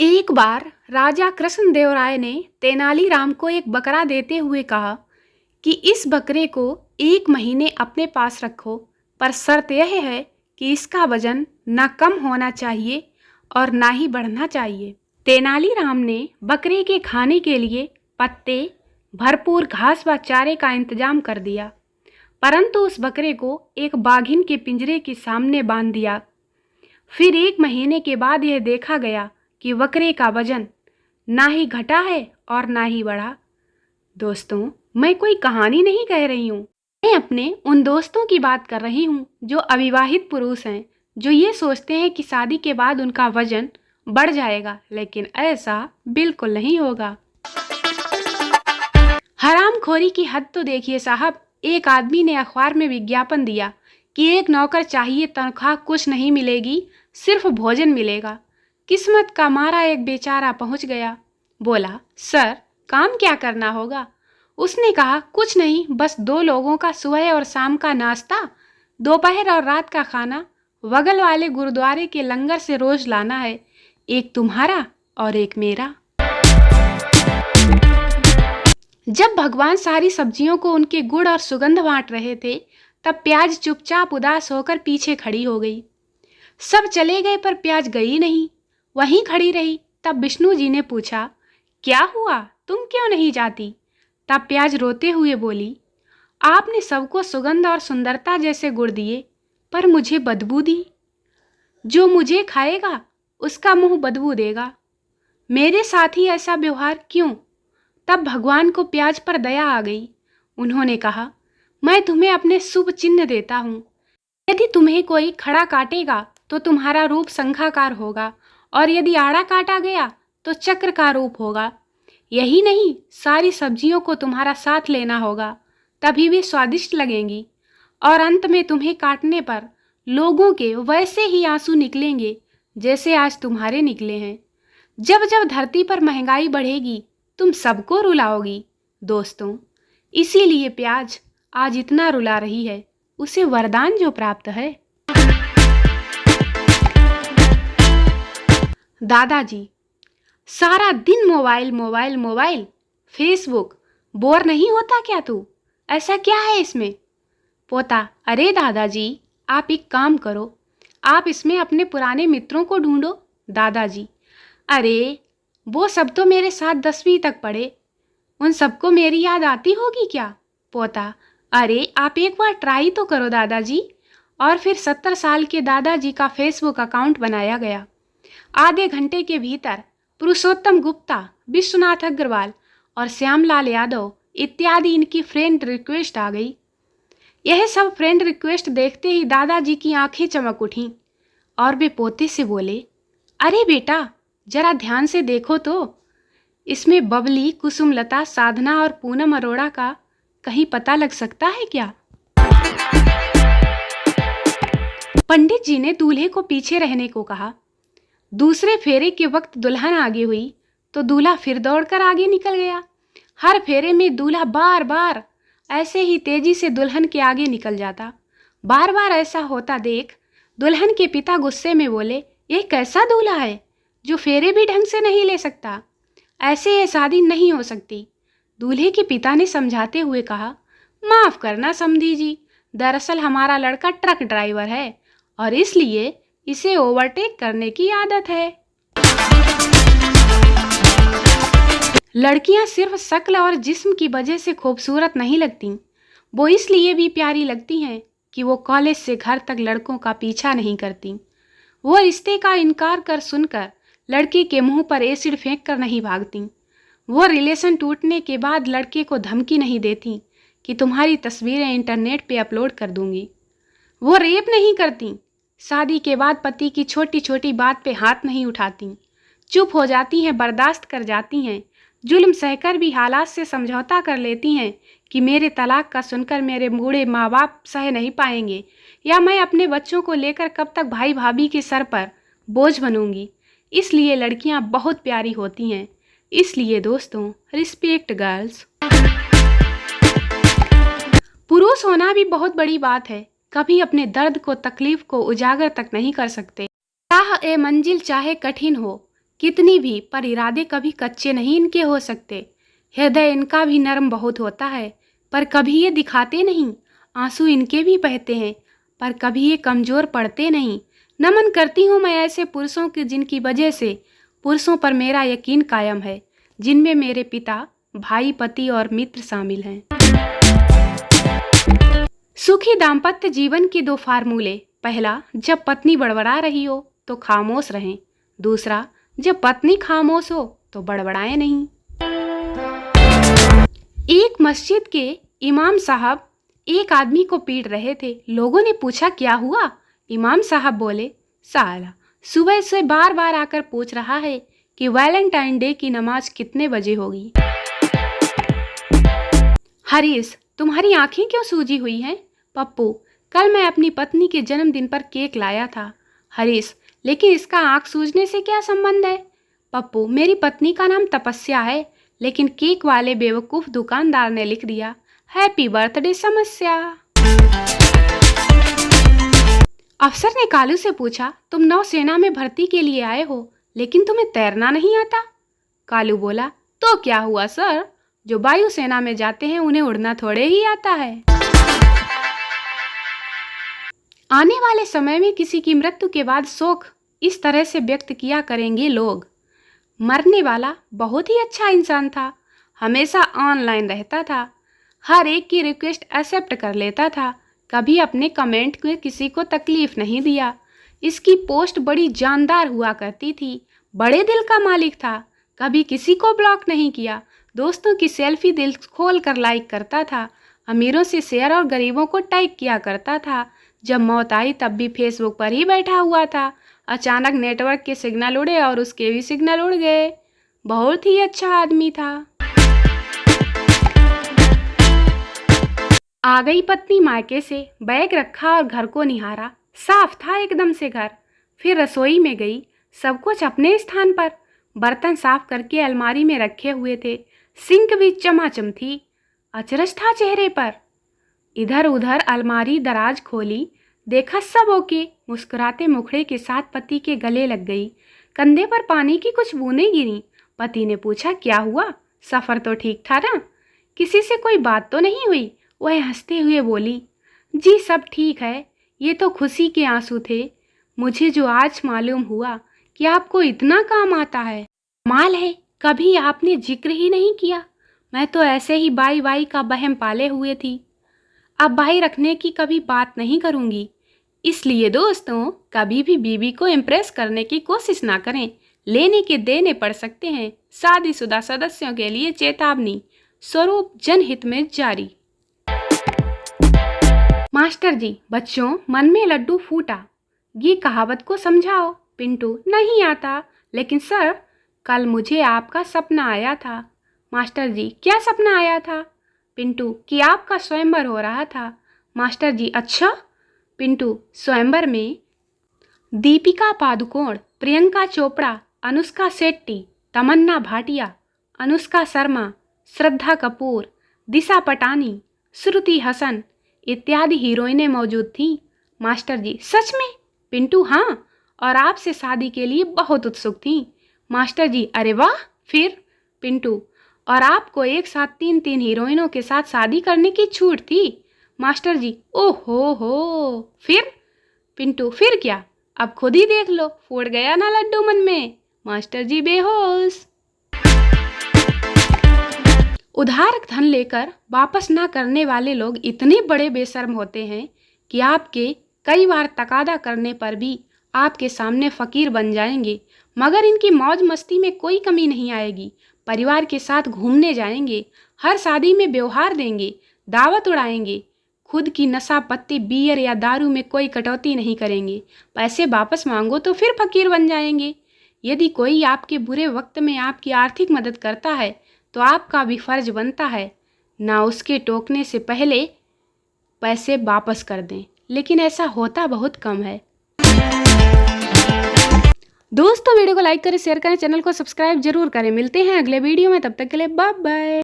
एक बार राजा कृष्णदेवराय ने तेनालीराम को एक बकरा देते हुए कहा कि इस बकरे को 1 महीने अपने पास रखो, पर शर्त यह है कि इसका वजन न कम होना चाहिए और ना ही बढ़ना चाहिए। तेनालीराम ने बकरे के खाने के लिए पत्ते, भरपूर घास व चारे का इंतजाम कर दिया, परंतु उस बकरे को एक बाघिन के पिंजरे के सामने बांध दिया। फिर 1 महीने के बाद यह देखा गया कि बकरे का वजन ना ही घटा है और ना ही बढ़ा। दोस्तों, मैं कोई कहानी नहीं कह रही हूँ, मैं अपने उन दोस्तों की बात कर रही हूँ जो अविवाहित पुरुष हैं, जो ये सोचते हैं कि शादी के बाद उनका वजन बढ़ जाएगा, लेकिन ऐसा बिल्कुल नहीं होगा। हरामखोरी की हद तो देखिए साहब। एक आदमी ने अखबार में विज्ञापन दिया कि एक नौकर चाहिए, तनख्वाह कुछ नहीं मिलेगी, सिर्फ भोजन मिलेगा। किस्मत का मारा एक बेचारा पहुंच गया। बोला, सर काम क्या करना होगा? उसने कहा, कुछ नहीं, बस 2 लोगों का सुबह और शाम का नाश्ता, दोपहर और रात का खाना बगल वाले गुरुद्वारे के लंगर से रोज लाना है, एक तुम्हारा और एक मेरा। जब भगवान सारी सब्जियों को उनके गुण और सुगंध बांट रहे थे, तब प्याज चुपचाप उदास होकर पीछे खड़ी हो गई। सब चले गए पर प्याज गई नहीं, वहीं खड़ी रही। तब विष्णु जी ने पूछा, क्या हुआ, तुम क्यों नहीं जाती? तब प्याज रोते हुए बोली, आपने सबको सुगंध और सुंदरता जैसे गुण दिए, पर मुझे बदबू दी। जो मुझे खाएगा उसका मुंह बदबू देगा, मेरे साथ ही ऐसा व्यवहार क्यों? तब भगवान को प्याज पर दया आ गई। उन्होंने कहा, मैं तुम्हें अपने शुभ चिन्ह देता हूँ। यदि तुम्हें कोई खड़ा काटेगा तो तुम्हारा रूप शंखाकार होगा, और यदि आड़ा काटा गया तो चक्र का रूप होगा। यही नहीं, सारी सब्जियों को तुम्हारा साथ लेना होगा, तभी वे स्वादिष्ट लगेंगी। और अंत में तुम्हें काटने पर लोगों के वैसे ही आंसू निकलेंगे जैसे आज तुम्हारे निकले हैं। जब जब धरती पर महंगाई बढ़ेगी, तुम सबको रुलाओगी। दोस्तों, इसीलिए प्याज आज इतना रुला रही है, उसे वरदान जो प्राप्त है। दादाजी, सारा दिन mobile mobile mobile, Facebook, bore नहीं होता क्या तू? ऐसा क्या है इसमें? पोता, अरे दादाजी, आप एक काम करो, आप इसमें अपने पुराने मित्रों को ढूंढो। दादाजी, अरे वो सब तो मेरे साथ 10वीं तक पढ़े, उन सबको मेरी याद आती होगी क्या? पोता, अरे आप एक बार ट्राई तो करो दादाजी। और फिर 70 साल के दादाजी का फेसबुक अकाउंट बनाया गया। आधे घंटे के भीतर पुरुषोत्तम गुप्ता, विश्वनाथ अग्रवाल और श्यामलाल यादव इत्यादि इनकी फ्रेंड रिक्वेस्ट आ गई। यह सब फ्रेंड रिक्वेस्ट देखते ही दादाजी की आंखें चमक उठीं और वे पोते से बोले, अरे बेटा, जरा ध्यान से देखो तो, इसमें बबली, कुसुमलता, साधना और पूनम अरोड़ा का कहीं पता लग सकता है क्या? पंडित जी ने दूल्हे को पीछे रहने को कहा। दूसरे फेरे के वक्त दुल्हन आगे हुई तो दूल्हा फिर दौड़कर आगे निकल गया। हर फेरे में दूल्हा बार बार ऐसे ही तेजी से दुल्हन के आगे निकल जाता। बार बार ऐसा होता देख दुल्हन के पिता गुस्से में बोले, यह कैसा दूल्हा है जो फेरे भी ढंग से नहीं ले सकता? ऐसे ये शादी नहीं हो सकती। दूल्हे के पिता ने समझाते हुए कहा, माफ करना समधी जी, दरअसल हमारा लड़का ट्रक ड्राइवर है और इसलिए इसे ओवरटेक करने की आदत है। लड़कियां सिर्फ शक्ल और जिस्म की वजह से खूबसूरत नहीं लगती, वो इसलिए भी प्यारी लगती हैं कि वो कॉलेज से घर तक लड़कों का पीछा नहीं करती। वो रिश्ते का इनकार कर सुनकर लड़के के मुंह पर एसिड फेंक कर नहीं भागती। वो रिलेशन टूटने के बाद लड़के को धमकी नहीं देती कि तुम्हारी तस्वीरें इंटरनेट पे अपलोड कर दूंगी। वो रेप नहीं करती। शादी के बाद पति की छोटी छोटी बात पे हाथ नहीं उठाती। चुप हो जाती हैं, बर्दाश्त कर जाती हैं, जुल्म सहकर भी हालात से समझौता कर लेती हैं कि मेरे तलाक का सुनकर मेरे बूढ़े माँ बाप सह नहीं पाएंगे, या मैं अपने बच्चों को लेकर कब तक भाई भाभी के सर पर बोझ बनूंगी। इसलिए लड़कियां बहुत प्यारी होती हैं। इसलिए दोस्तों, रिस्पेक्ट गर्ल्स। पुरुष होना भी बहुत बड़ी बात है। कभी अपने दर्द को, तकलीफ को उजागर तक नहीं कर सकते। राह ए मंजिल चाहे कठिन हो, कितनी भी, पर इरादे कभी कच्चे नहीं इनके हो सकते। हृदय इनका भी नर्म बहुत होता है, पर कभी ये दिखाते नहीं। आंसू इनके भी बहते हैं, पर कभी ये कमज़ोर पड़ते नहीं। नमन करती हूँ मैं ऐसे पुरुषों की जिनकी वजह से पुरुषों पर मेरा यकीन कायम है, जिनमें मेरे पिता, भाई, पति और मित्र शामिल हैं। सुखी दाम्पत्य जीवन के 2 फार्मूले। पहला, जब पत्नी बड़बड़ा रही हो तो खामोश रहें। दूसरा, जब पत्नी खामोश हो तो बड़बड़ाएं नहीं। एक मस्जिद के इमाम साहब एक आदमी को पीट रहे थे। लोगों ने पूछा, क्या हुआ? इमाम साहब बोले, साला सुबह से बार बार आकर पूछ रहा है कि वैलेंटाइन डे की नमाज कितने बजे होगी। हरीश, तुम्हारी आंखें क्यों सूजी हुई हैं? पप्पू, कल मैं अपनी पत्नी के जन्मदिन पर केक लाया था। हरीश, लेकिन इसका आंख सूजने से क्या संबंध है? पप्पू, मेरी पत्नी का नाम तपस्या है, लेकिन केक वाले बेवकूफ दुकानदार ने लिख दिया हैप्पी बर्थडे समस्या। अफसर ने कालू से पूछा, तुम नौसेना में भर्ती के लिए आए हो, लेकिन तुम्हें तैरना नहीं आता? कालू बोला, तो क्या हुआ सर, जो वायुसेना में जाते हैं उन्हें उड़ना थोड़े ही आता है। आने वाले समय में किसी की मृत्यु के बाद शोक इस तरह से व्यक्त किया करेंगे लोग, मरने वाला बहुत ही अच्छा इंसान था, हमेशा ऑनलाइन रहता था, हर एक की रिक्वेस्ट एक्सेप्ट कर लेता था, कभी अपने कमेंट में किसी को तकलीफ नहीं दिया। इसकी पोस्ट बड़ी जानदार हुआ करती थी, बड़े दिल का मालिक था, कभी किसी को ब्लॉक नहीं किया, दोस्तों की सेल्फी दिल खोल कर लाइक करता था, अमीरों से शेयर और गरीबों को टैग किया करता था। जब मौत आई तब भी फेसबुक पर ही बैठा हुआ था। अचानक नेटवर्क के सिग्नल उड़े और उसके भी सिग्नल उड़ गए। बहुत ही अच्छा आदमी था। आ गई पत्नी मायके से, बैग रखा और घर को निहारा। साफ था एकदम से घर। फिर रसोई में गई, सब कुछ अपने स्थान पर। बर्तन साफ करके अलमारी में रखे हुए थे, सिंक भी चमाचम थी। अचरज था चेहरे पर। इधर उधर अलमारी दराज खोली, देखा सब ओके। मुस्कुराते मुखड़े के साथ पति के गले लग गई। कंधे पर पानी की कुछ बूंदें गिरी। पति ने पूछा, क्या हुआ, सफ़र तो ठीक था ना? किसी से कोई बात तो नहीं हुई? वह हंसते हुए बोली, जी सब ठीक है, ये तो खुशी के आंसू थे। मुझे जो आज मालूम हुआ कि आपको इतना काम आता है। कमाल है, कभी आपने जिक्र ही नहीं किया। मैं तो ऐसे ही बाई बाई का बहम पाले हुए थी। अब बाई रखने की कभी बात नहीं करूँगी। इसलिए दोस्तों, कभी भी बीवी को इम्प्रेस करने की कोशिश ना करें। लेने के देने पड़ सकते हैं। शादीशुदा सदस्यों के लिए चेतावनी स्वरूप जनहित में जारी। मास्टर जी, बच्चों मन में लड्डू फूटा, ये कहावत को समझाओ। पिंटू, नहीं आता, लेकिन सर कल मुझे आपका सपना आया था। मास्टर जी, क्या सपना आया था? पिंटू, कि आपका स्वयंवर हो रहा था। मास्टर जी, अच्छा। पिंटू, स्वयंवर में दीपिका पादुकोण, प्रियंका चोपड़ा, अनुष्का शेट्टी, तमन्ना भाटिया, अनुष्का शर्मा, श्रद्धा कपूर, दिशा पटानी, श्रुति हसन इत्यादि हीरोइनें मौजूद थीं। मास्टर जी, सच में? पिंटू, हाँ, और आपसे शादी के लिए बहुत उत्सुक थीं। मास्टर जी, अरे वाह, फिर? पिंटू, और आपको एक साथ 3 हीरोइनों के साथ शादी करने की छूट थी। मास्टर जी, ओहो हो, फिर? पिंटू, फिर क्या, अब खुद ही देख लो, फूट गया ना लड्डू मन में। मास्टर जी बेहोश। उधार धन लेकर वापस ना करने वाले लोग इतने बड़े बेशर्म होते हैं कि आपके कई बार तकादा करने पर भी आपके सामने फकीर बन जाएंगे। मगर इनकी मौज मस्ती में कोई कमी नहीं आएगी। परिवार के साथ घूमने जाएंगे, हर शादी में व्यवहार देंगे, दावत उड़ाएंगे, खुद की नशा पत्ती बियर या दारू में कोई कटौती नहीं करेंगे। पैसे वापस मांगो तो फिर फकीर बन जाएंगे। यदि कोई आपके बुरे वक्त में आपकी आर्थिक मदद करता है तो आपका भी फर्ज बनता है ना उसके टोकने से पहले पैसे वापस कर दें, लेकिन ऐसा होता बहुत कम है। दोस्तों, वीडियो को लाइक करें, शेयर करें, चैनल को सब्सक्राइब जरूर करें। मिलते हैं अगले वीडियो में, तब तक के लिए बाय बाय।